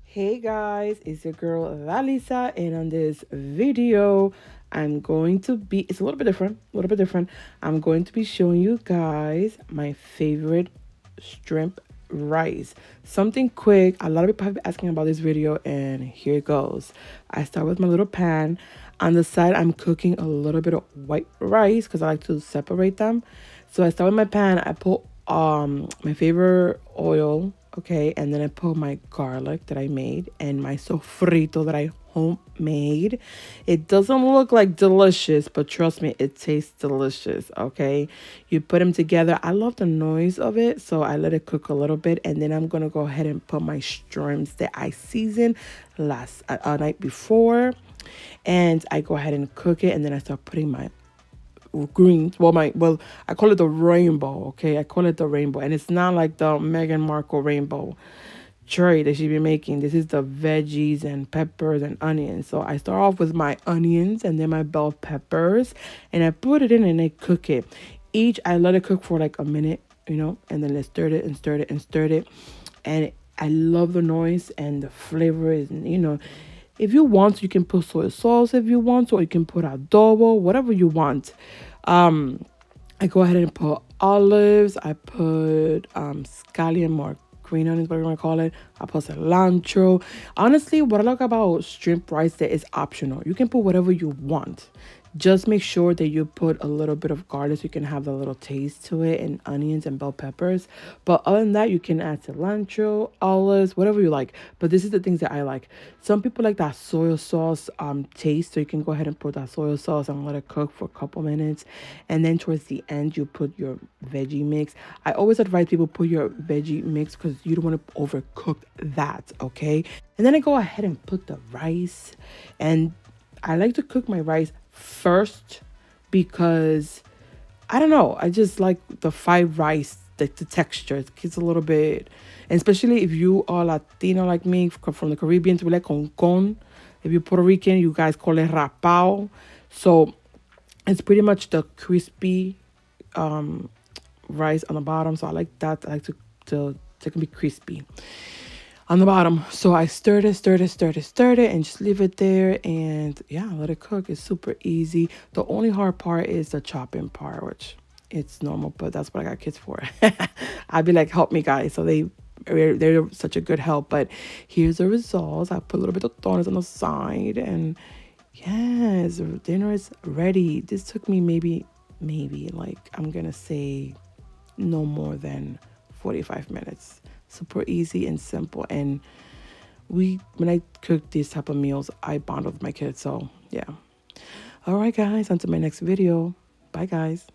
Hey guys, it's your girl Daliza, and on this video, it's a little bit different. I'm going to be showing you guys my favorite shrimp rice. Something quick. A lot of people have been asking about this video, and here it goes. I start with my little pan. On the side, I'm cooking a little bit of white rice because I like to separate them. So I start with my pan. I put my favorite oil, okay, and then I put my garlic that I made and my sofrito that I homemade. It doesn't look like delicious, but trust me, it tastes delicious, okay? You put them together. I love the noise of it, so I let it cook a little bit, and then I'm gonna go ahead and put my shrimps that I seasoned last night before, and I go ahead and cook it, and then I start putting my green, I call it the rainbow, okay? I call it the rainbow, and it's not like the Meghan Markle rainbow tray that she be making. This is the veggies and peppers and onions. So I start off with my onions and then my bell peppers, and I put it in and I cook it. Each I let it cook for like a minute, and then I stirred it and stirred it and stirred it. And I love the noise and the flavor is, if you want, you can put soy sauce if you want, or you can put adobo, whatever you want. I go ahead and put olives. I put scallion or green onions, whatever you want to call it. I put cilantro. Honestly, what I like about shrimp rice that is optional. You can put whatever you want. Just make sure that you put a little bit of garlic so you can have the little taste to it, and onions and bell peppers. But other than that, you can add cilantro, olives, whatever you like. But this is the things that I like. Some people like that soy sauce taste, so you can go ahead and put that soy sauce and let it cook for a couple minutes. And then towards the end, you put your veggie mix. I always advise people put your veggie mix because you don't want to overcook that, okay? And then I go ahead and put the rice, and I like to cook my rice first because I don't know, I just like the fried rice, the texture. It gets a little bit, and especially if you are Latino like me from the Caribbean, we like con. If you're Puerto Rican, you guys call it rapao. So it's pretty much the crispy rice on the bottom. So I like that. I like to can be crispy on the bottom. So I stirred it, and just leave it there. And yeah, let it cook. It's super easy. The only hard part is the chopping part, which it's normal, but that's what I got kids for. I'd be like, help me, guys. So they're such a good help. But here's the results. I put a little bit of donuts on the side, and yes, dinner is ready. This took me maybe like, I'm gonna say no more than 45 minutes. Super easy and simple. And when I cook these type of meals, I bond with my kids. So yeah. All right, guys, on to my next video. Bye, guys.